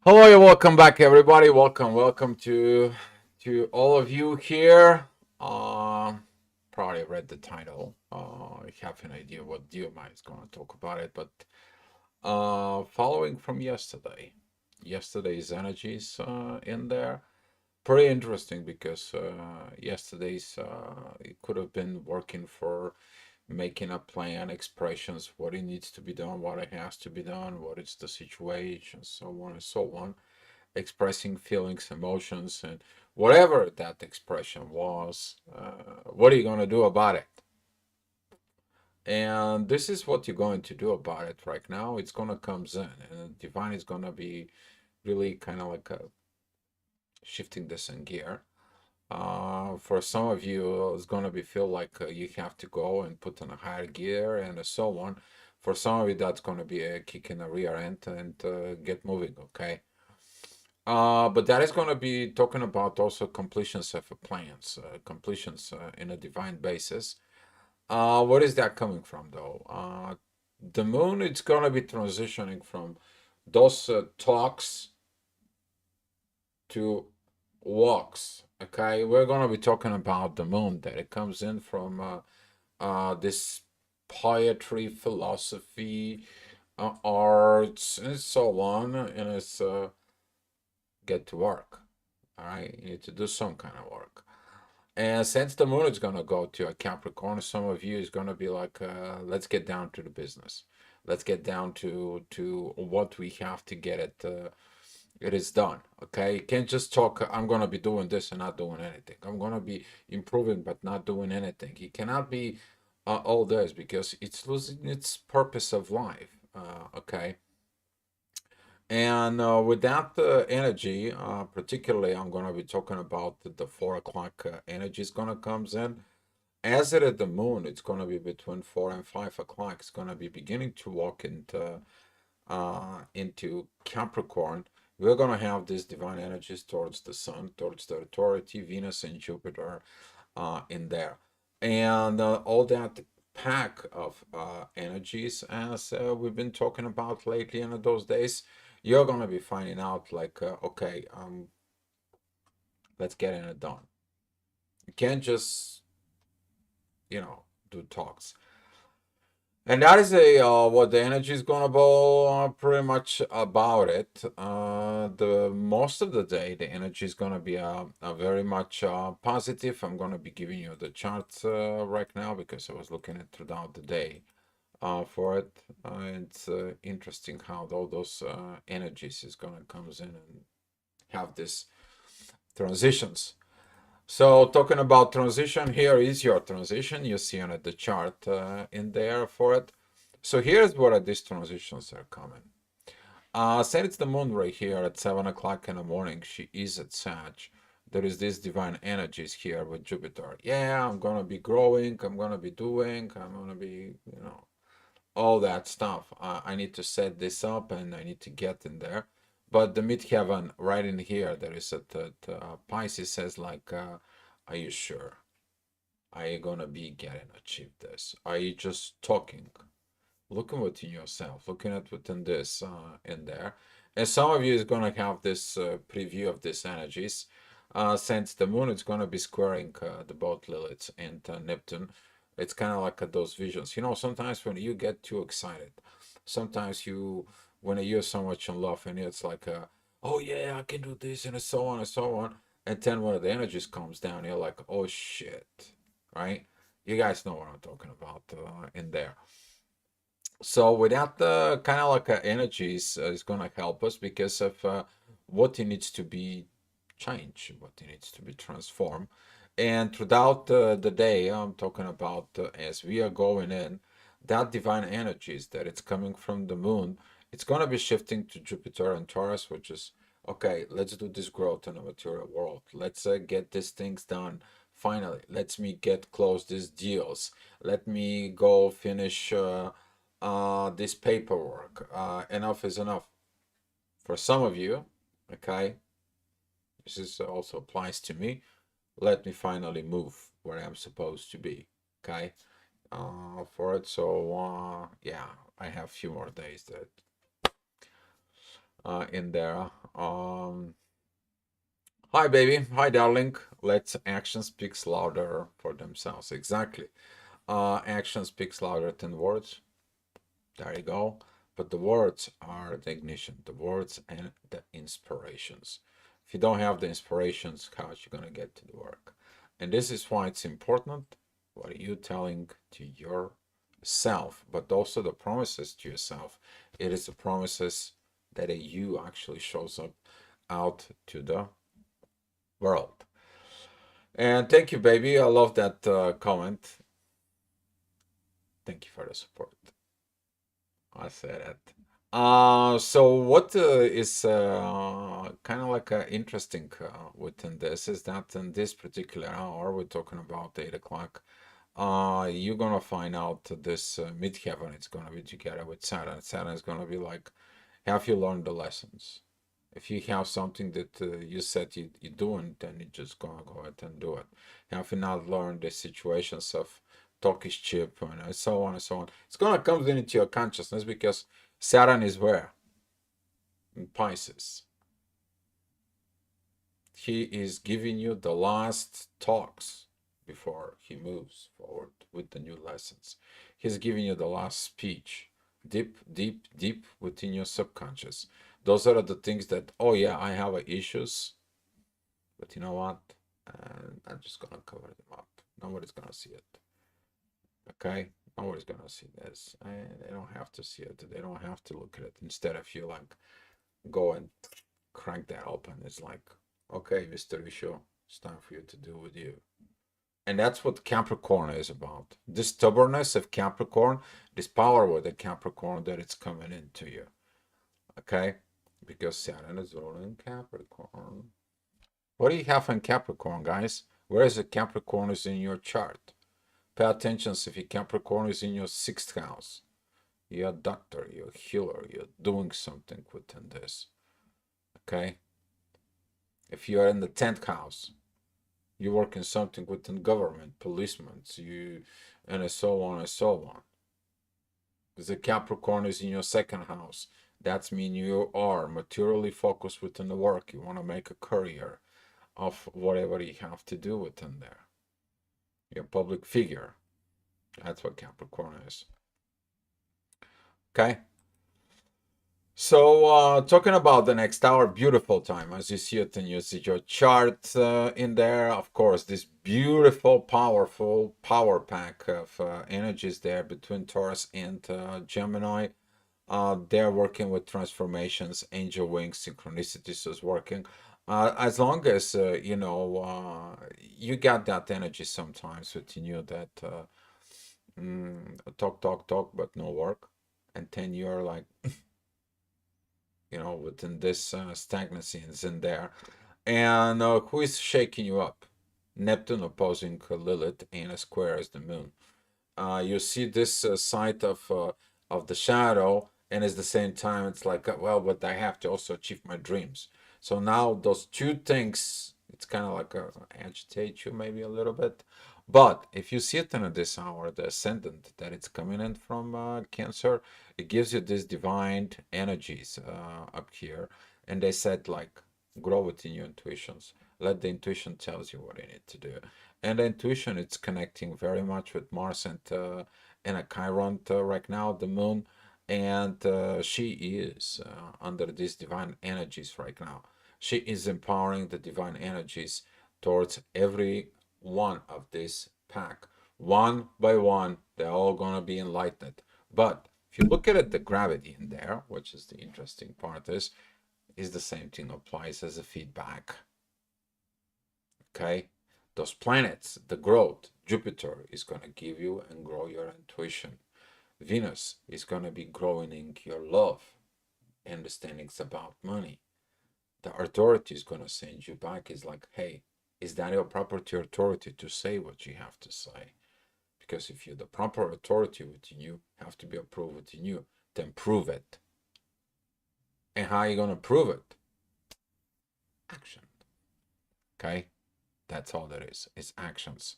Hello and welcome back, everybody. Welcome to all of you here. Probably read the title. I have an idea what Diomai is going to talk about it, but following from yesterday's energies in there, pretty interesting because yesterday's it could have been working for making a plan, expressions, what it needs to be done, what it has to be done, what is the situation, so on and so on, expressing feelings, emotions, and whatever that expression was, what are you going to do about it? And this is what you're going to do about it right now. It's going to come in, and divine is going to be really kind of like shifting this in gear. For some of you, it's going to be feel like you have to go and put in a higher gear and so on. For some of you, that's going to be a kick in the rear end and get moving, okay? But that is going to be talking about also completions of plans, completions in a divine basis. What is that coming from, though? The moon, it's going to be transitioning from those talks to walks. Okay, we're going to be talking about the moon that it comes in from this poetry, philosophy, arts, and so on, and it's get to work. All right, you need to do some kind of work. And since the moon is going to go to a Capricorn, some of you is going to be like, let's get down to the business. Let's get down to what we have to get it. It is done. Okay, you can't just talk. I'm going to be doing this and not doing anything. I'm going to be improving but not doing anything. It cannot be all this because it's losing its purpose of life. Okay. And with that energy, particularly, I'm going to be talking about the 4 o'clock energy is going to comes in. As it at the moon, it's going to be between 4 and 5 o'clock. It's going to be beginning to walk into Capricorn. We're going to have these divine energies towards the sun, towards the authority, Venus and Jupiter in there. And all that pack of energies, as we've been talking about lately in those days, you're going to be finding out like, okay, let's get it done. You can't just, you know, do talks. And that is a what the energy is gonna be pretty much about it. The most of the day, the energy is gonna be very much positive. I'm gonna be giving you the charts right now because I was looking at throughout the day for it. It's interesting how all those energies is gonna comes in and have this transitions. So talking about transition, here is your transition. You see on it the chart in there for it. So here's where these transitions are coming. Say it's the moon right here at 7 o'clock in the morning. She is at Sag. There is these divine energies here with Jupiter. Yeah, I'm gonna be growing. I'm gonna be doing. I'm gonna be, all that stuff. I need to set this up and I need to get in there. But the midheaven right in here, there is a Pisces says like, are you sure? Are you gonna be getting achieve this? Are you just talking? Looking within yourself, looking at within this in there. And some of you is gonna have this preview of these energies. Since the moon is gonna be squaring the both Lilith and Neptune, it's kind of like those visions. Sometimes when you get too excited, sometimes when you're so much in love and it's like, oh yeah, I can do this and so on and so on. And then when the energies comes down, you're like, oh shit, right? You guys know what I'm talking about in there. So without the kind of like energies is going to help us because of what it needs to be changed, what it needs to be transformed. And throughout the day, I'm talking about as we are going in, that divine energies that it's coming from the moon, it's going to be shifting to Jupiter and Taurus, which is, okay, let's do this growth in the material world. Let's get these things done. Finally, let me get close these deals. Let me go finish this paperwork. Enough is enough. For some of you, okay, this is also applies to me. Let me finally move where I'm supposed to be. Okay, for it. So yeah, I have a few more days that in there. Hi, baby. Hi, darling. Let action speaks louder for themselves. Exactly. Action speaks louder than words. There you go. But the words are the ignition, the words and the inspirations. If you don't have the inspirations, how are you going to get to the work? And this is why it's important. What are you telling to yourself, but also the promises to yourself? It is the promises that a you actually shows up out to the world. And thank you, baby. I love that comment. Thank you for the support. I said it. So what is kind of like interesting within this is that in this particular hour, we're talking about 8 o'clock. You're gonna find out that this midheaven is gonna be together with Saturn. Saturn is gonna be like, have you learned the lessons? If you have something that you said you're doing, then you're just gonna go ahead and do it. Have you not learned the situations of talk is cheap and so on and so on? It's gonna come into your consciousness because Saturn is where? In Pisces. He is giving you the last talks before he moves forward with the new lessons. He's giving you the last speech, deep, deep, deep within your subconscious. Those are the things that, oh yeah, I have issues, but you know what? I'm just gonna cover them up. Nobody's gonna see it. Okay? Nobody's gonna see this. They don't have to see it. They don't have to look at it. Instead, if you like go and crank that open, it's like, okay, Mr. Isho, it's time for you to do with you. And that's what Capricorn is about. This stubbornness of Capricorn, this power with the Capricorn that it's coming into you. Okay? Because Saturn is ruling Capricorn. What do you have in Capricorn, guys? Where is the Capricorn is in your chart? Pay attention if your Capricorn is in your 6th house. You're a doctor, you're a healer, you're doing something within this. Okay? If you are in the 10th house, you work in something within government, policemen, and so on and so on. The Capricorn is in your 2nd house. That means you are materially focused within the work. You want to make a career of whatever you have to do within there. You're a public figure. That's what Capricorn is. Okay? So, talking about the next hour, beautiful time as you see it, and you see your chart in there. Of course, this beautiful, powerful power pack of energies there between Taurus and Gemini. They're working with transformations, angel wings, synchronicities is working. As long as you got that energy sometimes within you that talk, but no work, and then you're like, within this stagnancy is in there. And who is shaking you up? Neptune opposing Lilith and a square as the moon. You see this side of the shadow, and at the same time, it's like, well, but I have to also achieve my dreams. So now those two things, it's kind of like agitate you maybe a little bit. But if you see it in this hour, the ascendant that it's coming in from Cancer, it gives you these divine energies up here. And they said, like, grow within your intuitions. Let the intuition tells you what you need to do. And the intuition, it's connecting very much with Mars and a Chiron right now, the moon. And she is under these divine energies right now. She is empowering the divine energies towards every one of this pack. One by one, they're all going to be enlightened. But if you look at it, the gravity in there, which is the interesting part, is the same thing applies as a feedback. Okay? Those planets, the growth, Jupiter is going to give you and grow your intuition. Venus is going to be growing in your love, understandings about money. The authority is going to send you back. Is like, hey, is that your property authority to say what you have to say? Because if you're the proper authority within you, have to be approved within you, then prove it. And how are you going to prove it? Action. Okay? That's all there is. It's actions.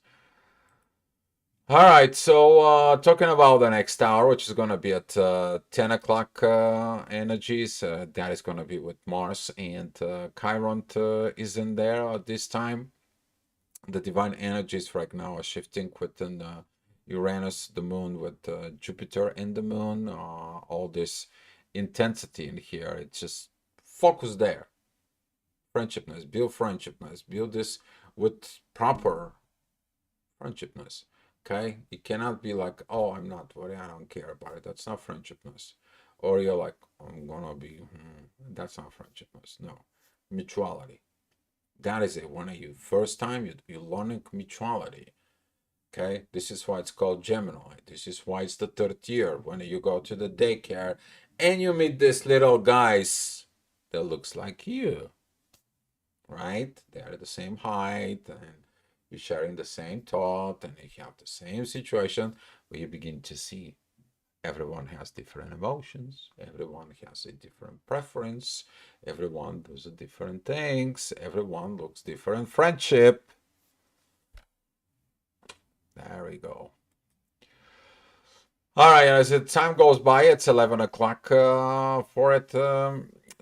All right, so talking about the next hour, which is going to be at 10 o'clock energies, that is going to be with Mars, and Chiron is in there at this time. The divine energies right now are shifting within Uranus, the moon, with Jupiter and the moon. All this intensity in here, it's just focus there. Friendshipness, build this with proper friendshipness. Okay, it cannot be like, oh, I'm not worried, I don't care about it. That's not friendshipness. Or you're like, I'm gonna be. That's not friendshipness. No, mutuality. That is it. When you first time you're learning mutuality. Okay, this is why it's called Gemini. This is why it's the third year when you go to the daycare and you meet these little guys that looks like you, right? They're the same height and you're sharing the same thought and you have the same situation where you begin to see everyone has different emotions, everyone has a different preference, everyone does different things, everyone looks different. Friendship. There we go. All right, as the time goes by, it's 11 o'clock for it.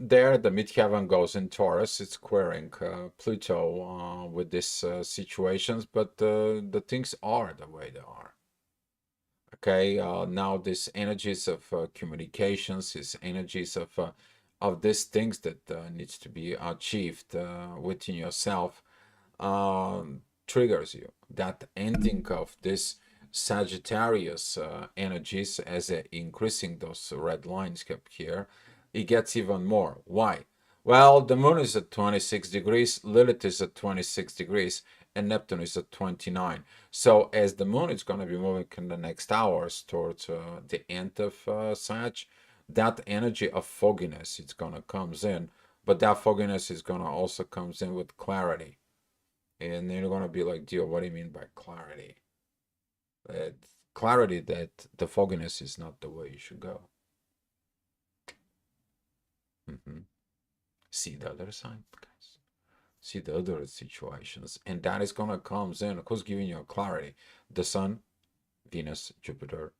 There, the midheaven goes in Taurus. It's squaring Pluto with these situations, but the things are the way they are. Okay, now these energies of communications, these energies of these things that needs to be achieved within yourself triggers you. That ending of this Sagittarius energies as increasing those red lines kept here, it gets even more. Why? Well, the moon is at 26 degrees, Lilith is at 26 degrees, and Neptune is at 29. So as the moon is going to be moving in the next hours towards the end of Sag, that energy of fogginess is going to comes in, but that fogginess is going to also comes in with clarity. And you're going to be like, Dio, what do you mean by clarity? Clarity that the fogginess is not the way you should go. Mm-hmm. See the other side, guys. See the other situations. And that is going to comes in. Who's giving you clarity? The sun, Venus, Jupiter,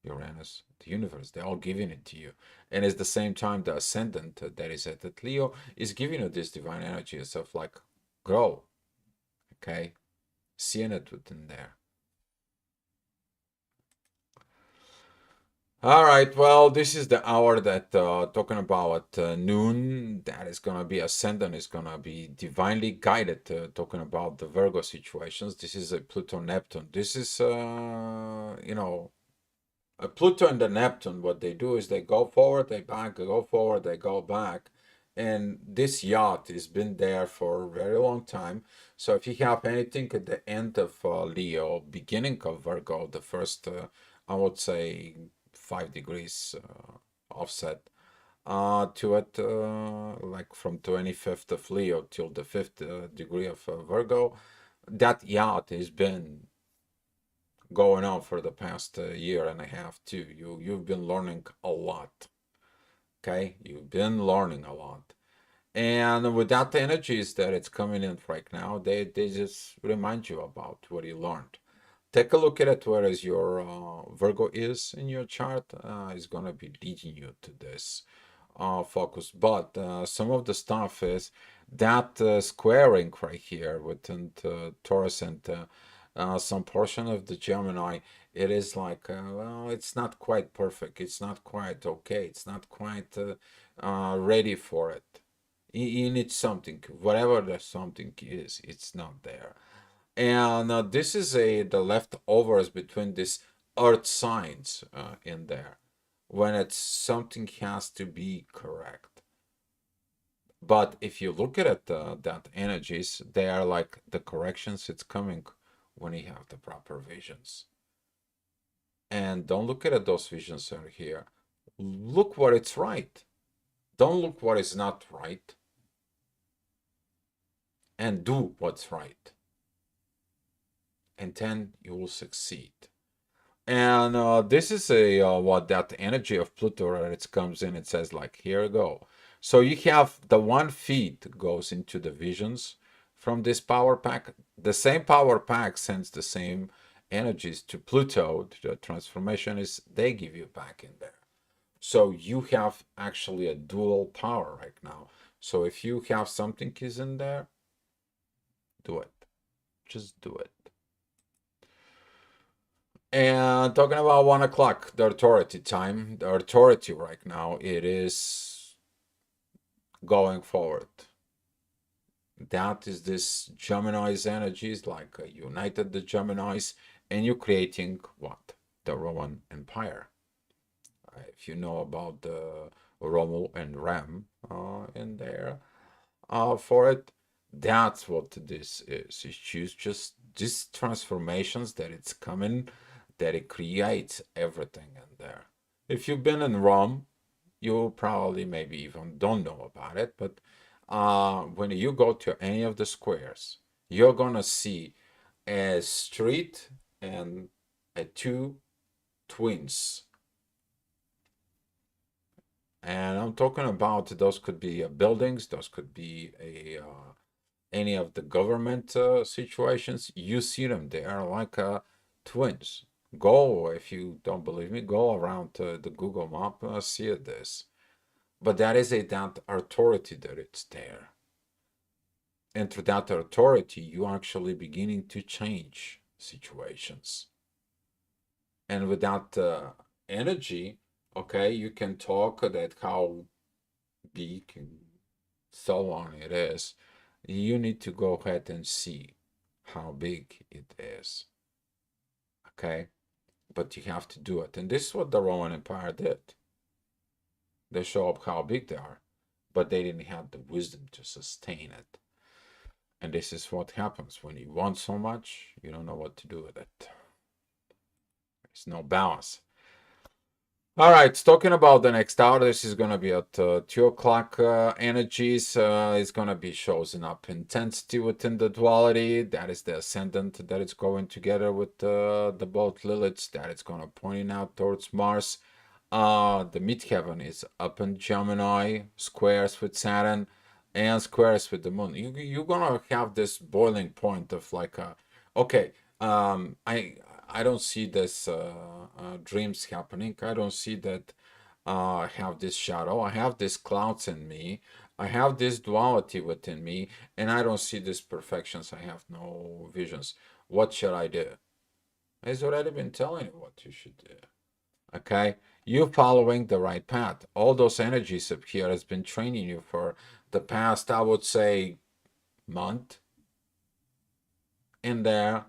Uranus, the universe, they're all giving it to you. And at the same time, the ascendant that is at Leo is giving you this divine energy of like, grow, okay? Seeing it within there. All right, well, this is the hour that talking about noon. That is gonna be ascendant is gonna be divinely guided. Talking about the Virgo situations. This is a Pluto Neptune. This is Pluto and the Neptune. What they do is they go forward, they back, they go forward, they go back, and this yacht has been there for a very long time. So if you have anything at the end of Leo, beginning of Virgo, the first, I would say 5 degrees offset to it, like from 25th of Leo till the 5th degree of Virgo, that yacht has been going on for the past year and a half too. You've been learning a lot. Okay, you've been learning a lot. And with that energies that it's coming in right now, they just remind you about what you learned. Take a look at it, whereas your Virgo is in your chart is going to be leading you to this focus. But some of the stuff is that squaring right here within Taurus and some portion of the Gemini. It is like, well, it's not quite perfect. It's not quite okay. It's not quite ready for it. You need something, whatever the something is, it's not there. And this is the leftovers between these earth signs in there when it's something has to be correct. But if you look at it, that energies, they are like the corrections. It's coming when you have the proper visions. And don't look at it, those visions are here. Look what it's right. Don't look what is not right. And do what's right. And then you will succeed. And this is a what that energy of Pluto that it comes in. It says like, here you go. So you have the one feed goes into the visions from this power pack. The same power pack sends the same energies to Pluto, to the transformation, is they give you back in there. So you have actually a dual power right now. So if you have something is in there, do it. Just do it. And talking about 1 o'clock, the authority time, the authority right now, it is going forward. That is this Gemini's energies, like united the Gemini's, and you're creating what? The Roman Empire. If you know about the Romul and Rem in there for it, that's what this is. It's just these transformations that it's coming, that it creates everything in there. If you've been in Rome, you probably maybe even don't know about it, but when you go to any of the squares, you're gonna see a street and two twins. And I'm talking about those could be buildings, those could be any of the government situations. You see them; they are like twins. Go, if you don't believe me, go around the Google map, see this. But that is that authority that it's there. And through that authority, you actually beginning to change situations. And with that energy, okay, you can talk that how big and so on it is. You need to go ahead and see how big it is. Okay? But you have to do it. And this is what the Roman Empire did. They show up how big they are, but they didn't have the wisdom to sustain it. And this is what happens when you want so much, you don't know what to do with it. There's no balance. All right, talking about the next hour, this is going to be at 2 o'clock energies. It's going to be showing up intensity within the duality. That is the ascendant that is going together with the both Liliths. That is going to point out towards Mars. The midheaven is up in Gemini, squares with Saturn, and squares with the moon. You're going to have this boiling point of like, okay, I don't see this dreams happening. I don't see that I have this shadow. I have these clouds in me. I have this duality within me, and I don't see these perfections. I have no visions. What should I do? I've already been telling you what you should do. Okay? You're following the right path. All those energies up here has been training you for the past, I would say, month in there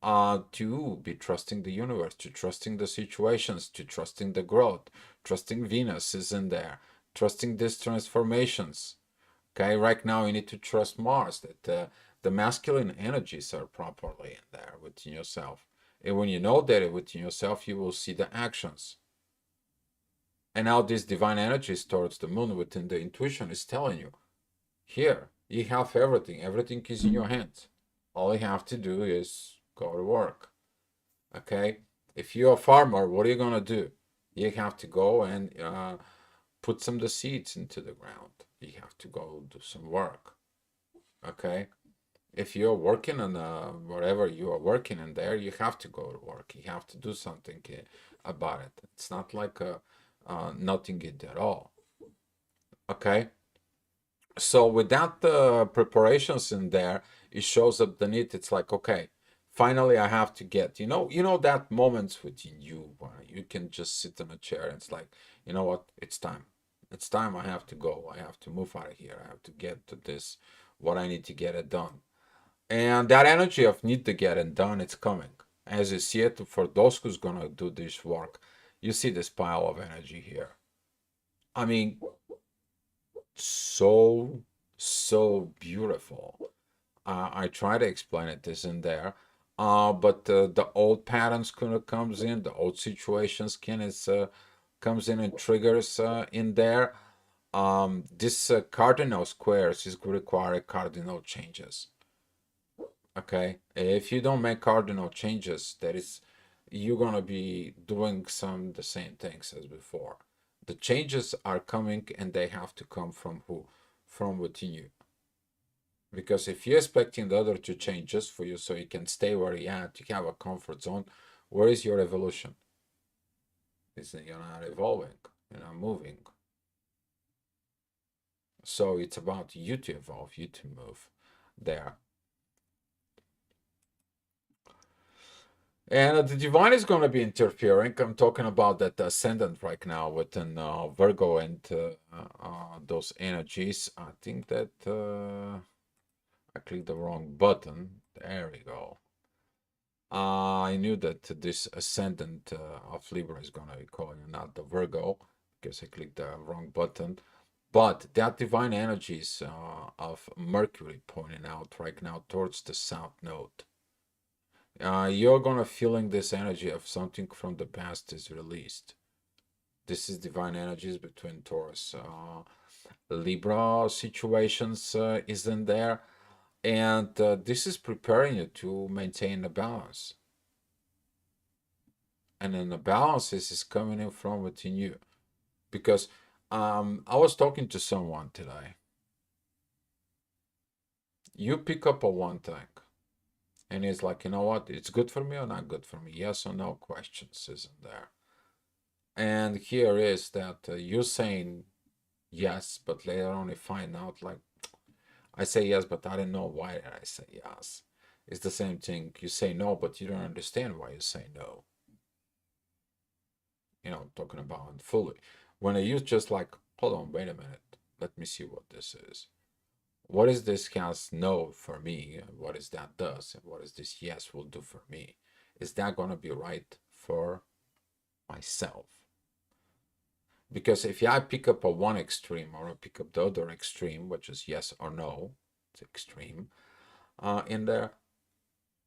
to be trusting the universe, to trusting the situations, to trusting the growth, trusting Venus is in there, trusting these transformations. Okay, right now you need to trust Mars, that the masculine energies are properly in there within yourself. And when you know that within yourself, you will see the actions. And now these divine energies towards the moon within the intuition is telling you, here, you have everything. Everything is in your hands. All you have to do is go to work. Okay? If you're a farmer, what are you going to do? You have to go and put some of the seeds into the ground. You have to go do some work. Okay? If you're working on whatever you are working in there, you have to go to work. You have to do something about it. It's not like nothing at all. Okay? So with that preparations in there, it shows up the need. It's like, okay, finally I have to get, that moments within you where you can just sit in a chair and it's like, you know what, it's time. It's time. I have to go. I have to move out of here. I have to get to this, what I need to get it done. And that energy of need to get it done, it's coming. As you see it, for those who's gonna do this work, you see this pile of energy here. I mean, so beautiful. I try to explain it this in there, but the old patterns kind of comes in, the old situations comes in and triggers in there. This cardinal squares is going to require cardinal changes. Okay, if you don't make cardinal changes, that is, you're gonna be doing some the same things as before. The changes are coming, and they have to come from who? From within you. Because if you're expecting the other to change just for you so you can stay where you're at, you have a comfort zone, where is your evolution? You're not evolving, you're not moving. So it's about you to evolve, you to move there. And the divine is going to be interfering. I'm talking about that ascendant right now within Virgo and those energies. I think that I clicked the wrong button. There we go. I knew that this ascendant of Libra is going to be calling not the Virgo because I clicked the wrong button. But that divine energies of Mercury pointing out right now towards the South Node. You're gonna feeling this energy of something from the past is released. This is divine energies between Taurus, Libra situations is in there, and this is preparing you to maintain the balance. And then the balance is coming in from within you, because I was talking to someone today. You pick up on one thing, and it's like, you know what? It's good for me or not good for me? Yes or no questions isn't there. And here is that you're saying yes, but later on you find out like I say yes, but I don't know why I say yes. It's the same thing. You say no, but you don't understand why you say no. Talking about fully. When I use just like, hold on, wait a minute. Let me see what this is. What is this has no for me? What is that does? And what is this yes will do for me? Is that going to be right for myself? Because if I pick up a one extreme or I pick up the other extreme, which is yes or no, it's extreme, in there,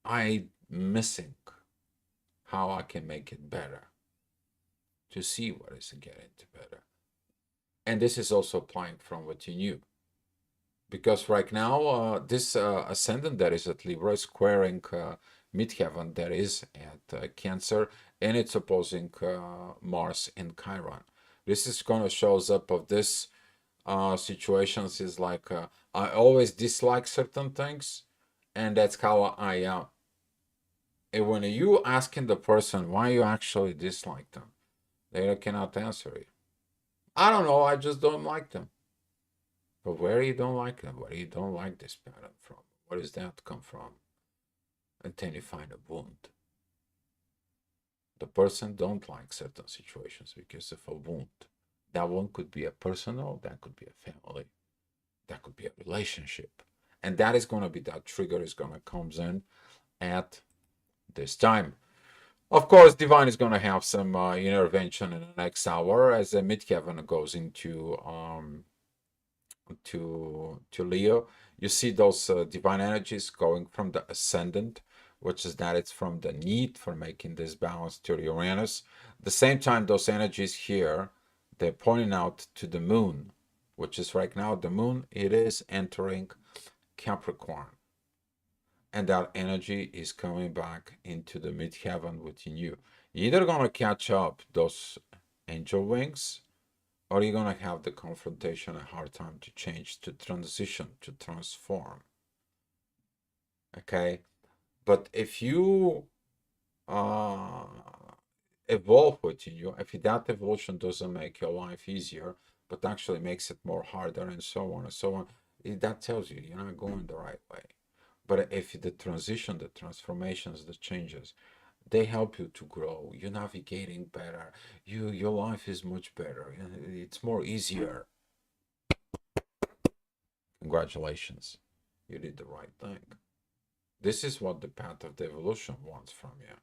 I missing how I can make it better to see what is getting to better. And this is also applying from what you knew. Because right now, this ascendant that is at Libra is squaring midheaven that is at Cancer, and it's opposing Mars in Chiron. This is going to shows up of this situations is like I always dislike certain things, and that's how I am. And when you asking the person why you actually dislike them, they cannot answer you. I don't know. I just don't like them. But where you don't like them, where you don't like this pattern from, where does that come from? And then you find a wound. The person don't like certain situations because of a wound. That one could be a personal, that could be a family, that could be a relationship, and that is going to be that trigger is going to comes in at this time. Of course, divine is going to have some intervention in the next hour as the midheaven goes into to Leo. You see those divine energies going from the ascendant, which is that it's from the need for making this balance to Uranus. At the same time, those energies here, they're pointing out to the moon, which is right now the moon, it is entering Capricorn. And that energy is coming back into the midheaven within you. You're either going to catch up those angel wings, or you're going to have the confrontation, a hard time to change, to transition, to transform. Okay? But if you uh, evolve within you, if that evolution doesn't make your life easier, but actually makes it more harder and so on and so on, that tells you you're not going the right way. But if the transition, the transformations, the changes, they help you to grow. You're navigating better. Your life is much better. It's more easier. Congratulations. You did the right thing. This is what the path of the evolution wants from you.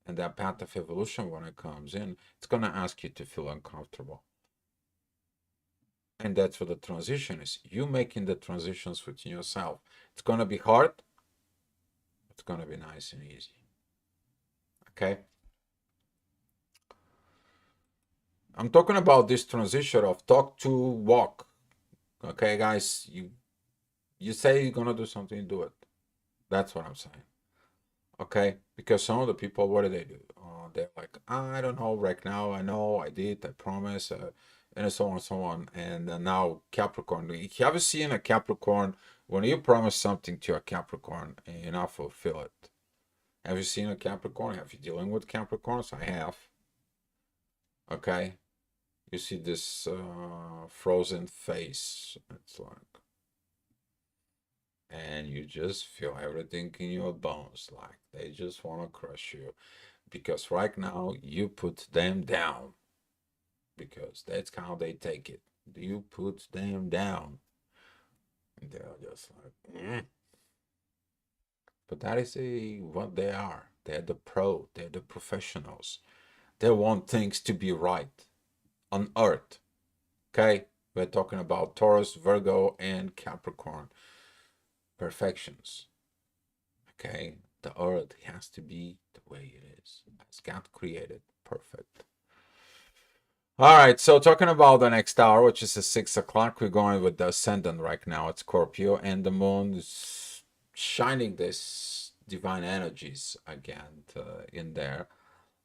And that path of evolution, when it comes in, it's going to ask you to feel uncomfortable. And that's what the transition is. You making the transitions within yourself. It's going to be hard. It's going to be nice and easy. Okay? I'm talking about this transition of talk to walk. Okay, guys? You say you're going to do something, do it. That's what I'm saying. Okay, because some of the people, what do? They're like, I don't know right now. I know I did, I promise, and so on and so on. And now Capricorn. Have you seen a Capricorn When you promise something to a Capricorn and you not fulfill it, have you seen a Capricorn? Have you dealing with Capricorns? I have. Okay. You see this frozen face. It's like, and you just feel everything in your bones. Like they just want to crush you. Because right now you put them down. Because that's how they take it. You put them down. And they're just like, mm. But that is what they are. They're the pro. They're the professionals. They want things to be right on Earth. Okay? We're talking about Taurus, Virgo, and Capricorn. Perfections. Okay? The Earth has to be the way it is, as God created. Perfect. All right, so talking about the next hour, which is at 6 o'clock, we're going with the ascendant right now. It's Scorpio, and the moon is shining this divine energies again in there.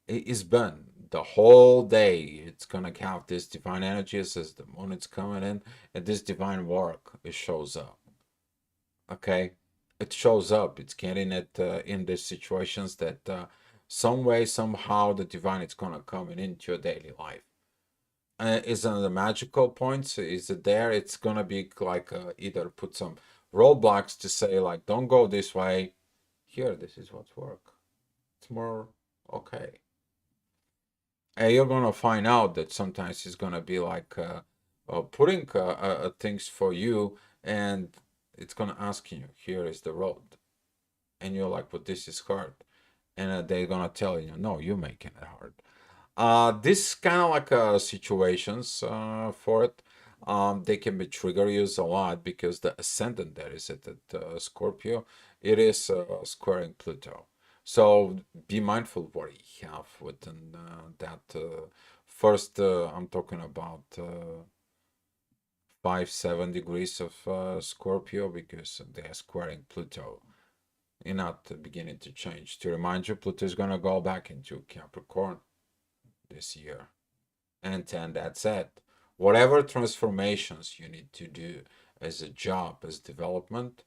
It's been the whole day. It's gonna have this divine energies as the moon is coming in, and this divine work it shows up. Okay, it shows up. It's getting it in these situations that some way, somehow, the divine is gonna come into your daily life. Is on the magical points. Is it there? It's gonna be like either put some roadblocks to say like, don't go this way. Here, this is what's work. It's more okay. And you're gonna find out that sometimes it's gonna be like putting things for you, and it's gonna ask you, here is the road, and you're like, but this is hard, and they're gonna tell you, no, you're making it hard. This kind of like situations for it. They can be trigger used a lot because the ascendant that is at the Scorpio, it is squaring Pluto. So be mindful what you have within that. First, I'm talking about 5-7 degrees of Scorpio because they are squaring Pluto. You're not beginning to change. To remind you, Pluto is gonna go back into Capricorn this year. And then that's it. Whatever transformations you need to do as a job, as development,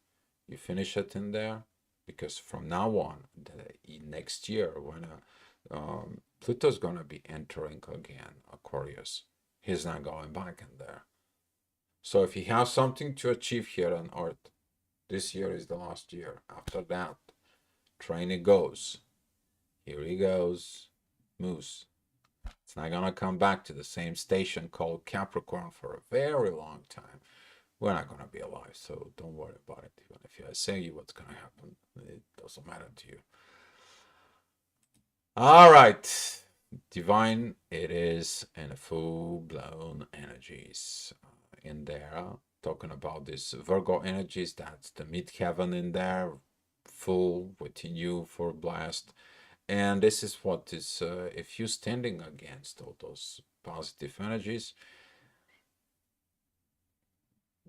you finish it in there. Because from now on, next year, when Pluto's going to be entering again Aquarius, he's not going back in there. So if you have something to achieve here on Earth, this year is the last year. After that, training goes. Here he goes, moose. It's not gonna come back to the same station called Capricorn for a very long time. We're not gonna be alive, so don't worry about it. Even if I say you what's gonna happen, it doesn't matter to you. All right, divine, it is in full blown energies in there. Talking about this Virgo energies, that's the midheaven in there, full within you for blast. And this is what is, if you're standing against all those positive energies,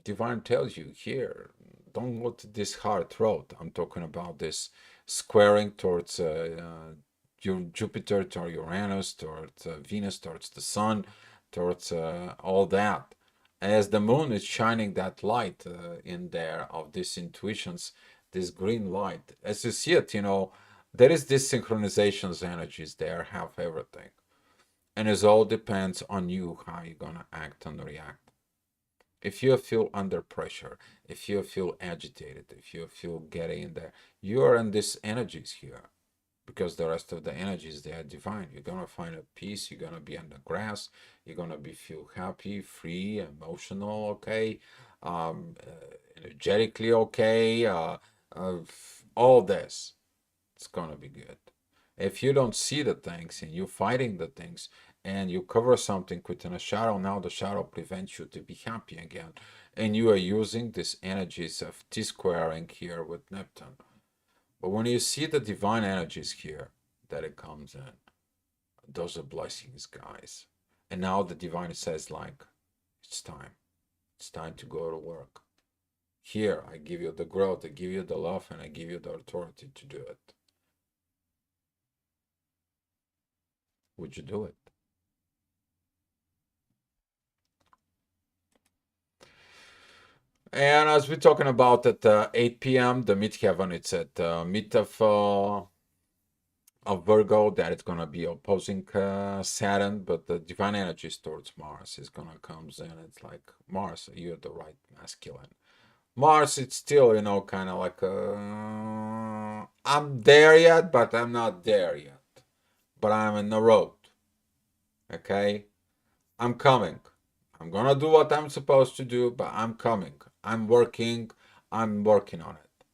divine tells you here, don't go to this hard road. I'm talking about this squaring towards your Jupiter, towards Uranus, towards Venus, towards the sun, towards all that. As the moon is shining that light in there of these intuitions, this green light, as you see it, there is this synchronizations energies there, have everything. And it all depends on you, how you're gonna act and react. If you feel under pressure, if you feel agitated, if you feel getting in there, you are in these energies here because the rest of the energies, they are divine. You're gonna find a peace. You're gonna be on the grass. You're gonna be feel happy, free, emotional, okay, energetically okay. All this, it's gonna be good. If you don't see the things and you're fighting the things and you cover something within a shadow, now the shadow prevents you to be happy again. And you are using these energies of T-squaring here with Neptune. But when you see the divine energies here, that it comes in, those are blessings, guys. And now the divine says, like, it's time. It's time to go to work. Here, I give you the growth, I give you the love, and I give you the authority to do it. Would you do it? And as we're talking about at 8 p.m., the midheaven, it's at mid of Virgo, that it's gonna be opposing Saturn, but the divine energy towards Mars is gonna comes in. It's like Mars, you're the right masculine. Mars, it's still, kind of like I'm there yet, but I'm not there yet. But I'm in the road. Okay, I'm coming. I'm gonna do what I'm supposed to do, but I'm coming. I'm working. I'm working on it.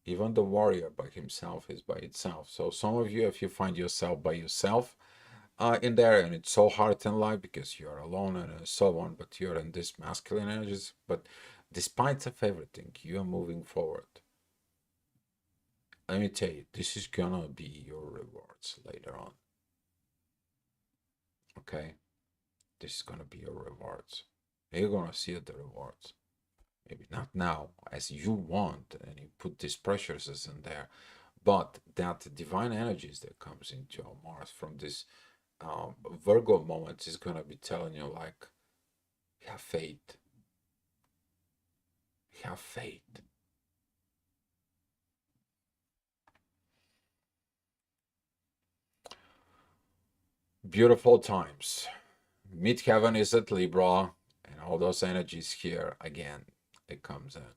Even the warrior by himself is by itself. So some of you, if you find yourself by yourself in there, and it's so hard in life because you're alone and so on, but you're in this masculine energies. But despite of everything, you are moving forward. Let me tell you, this is gonna be your rewards later on. Okay, this is gonna be your rewards. You're gonna see the rewards. Maybe not now as you want, and you put these pressures in there, but that divine energies that comes into your Mars from this Virgo moment is gonna be telling you like, have faith, have faith. Beautiful times. Midheaven is at Libra, and all those energies here again. It comes in.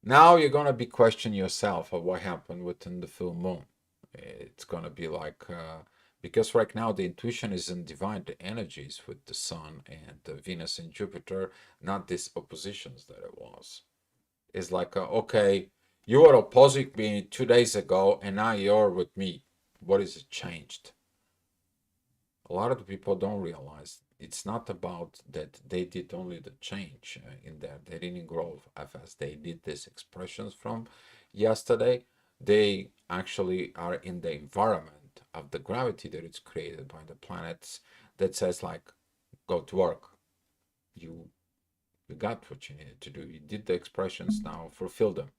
Now you're gonna be questioning yourself of what happened within the full moon. It's gonna be like because right now the intuition is in divine energies with the Sun and the Venus and Jupiter, not these oppositions that it was. It's like okay, you were opposing me 2 days ago, and now you're with me. What is it changed? A lot of the people don't realize it's not about that they did only the change in there. They didn't grow as they did these expressions from yesterday. They actually are in the environment of the gravity that is created by the planets that says like, go to work. You you got what you needed to do. You did the expressions, now fulfill them.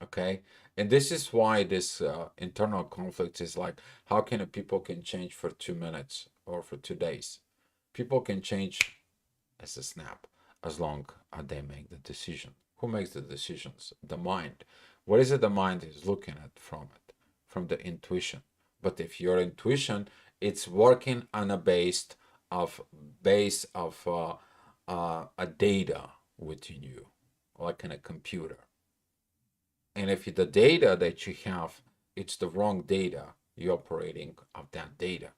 Okay, and this is why this internal conflict is like, how can a people can change for 2 minutes or for 2 days? People can change as a snap as long as they make the decision. Who makes the decisions? The mind. What is it the mind is looking at from it? From the intuition. But if your intuition, it's working on a base of a data within you, like in a computer. And if the data that you have, it's the wrong data, you're operating of that data,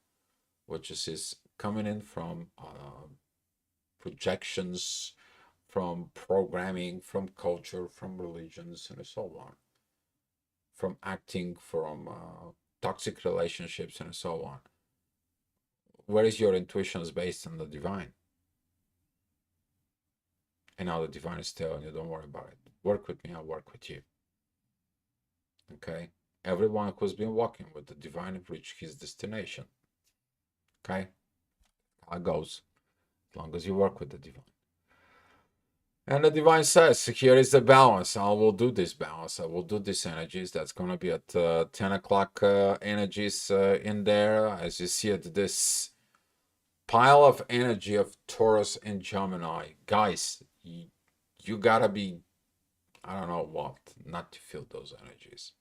which is coming in from projections, from programming, from culture, from religions, and so on, from acting, from toxic relationships, and so on. Where is your intuition is based on the divine? And now the divine is telling you, don't worry about it. Work with me, I'll work with you. Okay? Everyone who's been walking with the divine reached his destination. Okay? How it goes. As long as you work with the divine. And the divine says, here is the balance. I will do this balance. I will do these energies. That's going to be at 10 o'clock energies in there. As you see it, this pile of energy of Taurus and Gemini. Guys, you got to be, I don't know what, not to feel those energies.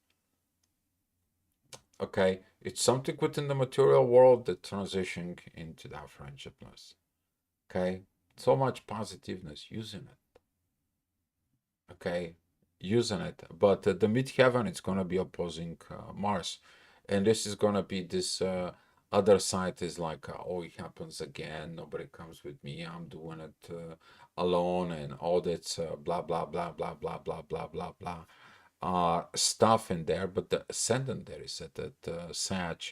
Okay, it's something within the material world that transitioning into that friendshipness. Okay, so much positiveness using it. Okay, using it, but the midheaven it's gonna be opposing Mars, and this is gonna be this other side is like, oh, it happens again. Nobody comes with me. I'm doing it alone, and all that blah blah blah blah blah blah blah blah blah stuff in there. But the ascendant there is that Sag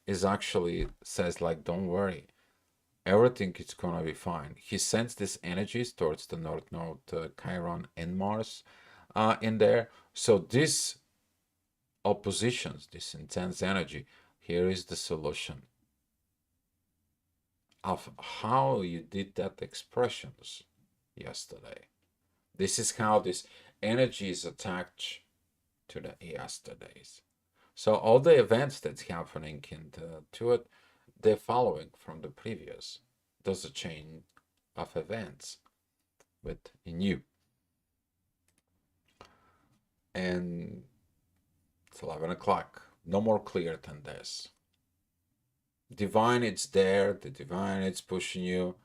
is actually says like, don't worry, everything is gonna be fine. He sends these energies towards the north node, Chiron and Mars in there. So these oppositions, this intense energy, here is the solution of how you did that expressions yesterday. This is how this energy is attached to the yesterdays. So all the events that's happening to it, they're following from the previous. There's a chain of events. within you. And it's 11 o'clock. No more clear than this. Divine, it's there. The divine, it's pushing you.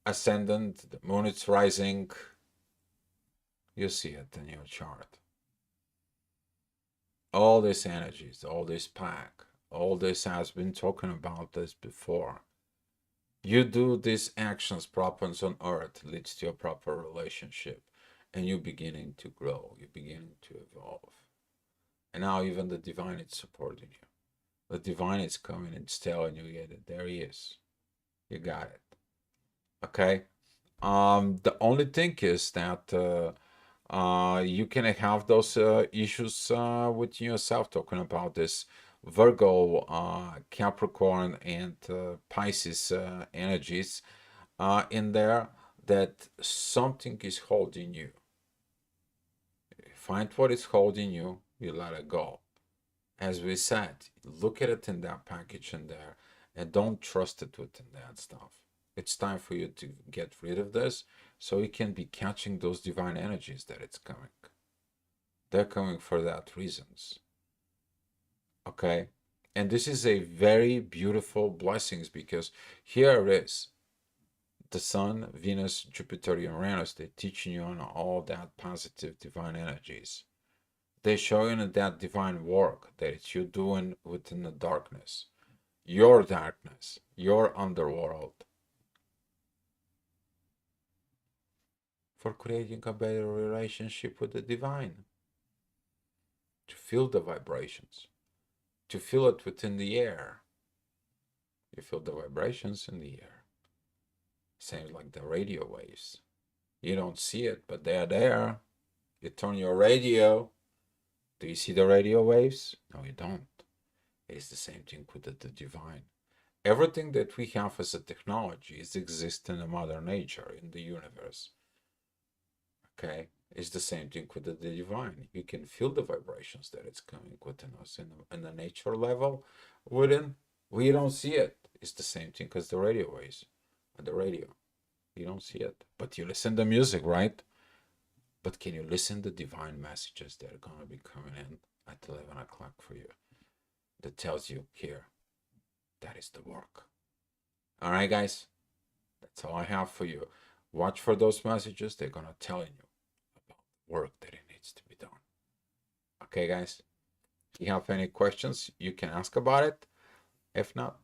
Ascendant, the moon, it's rising. You see it in your chart. All these energies, all this pack, all this has been talking about this before. You do these actions, problems on earth leads to a proper relationship, and you're beginning to grow, you're beginning to evolve. And now even the divine is supporting you. The divine is coming and telling you, yeah, there he is. You got it. Okay. The only thing is that you can have those issues with yourself, talking about this Virgo, Capricorn, and Pisces energies in there, that something is holding you. Find what is holding you, you let it go. As we said, look at it in that package in there and don't trust it within that stuff. It's time for you to get rid of this so you can be catching those divine energies that it's coming. They're coming for that reasons. Okay? And this is a very beautiful blessings, because here it is. The Sun, Venus, Jupiter, Uranus, they're teaching you on all that positive divine energies. They're showing that divine work that you're doing within the darkness, your underworld, for creating a better relationship with the divine, to feel the vibrations, to feel it within the air. You feel the vibrations in the air. Same like the radio waves. You don't see it, but they're there. You turn your radio. Do you see the radio waves? No, you don't. It's the same thing with the divine. Everything that we have as a technology is exist in the mother nature, in the universe. Okay? It's the same thing with the divine. You can feel the vibrations that it's coming within us in the nature level. Within, we don't see it. It's the same thing as the radio waves on the radio. You don't see it, but you listen to music, right? But can you listen to divine messages that are gonna be coming in at 11 o'clock for you? That tells you here, that is the work. All right, guys, that's all I have for you. Watch for those messages. They're gonna tell you about the work that it needs to be done. Okay, guys. If you have any questions, you can ask about it. If not,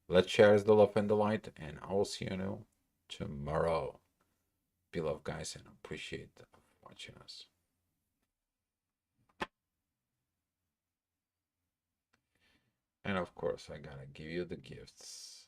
let's share the love and the light, and I will see you tomorrow. Beloved guys, and appreciate watching us. And of course, I gotta give you the gifts.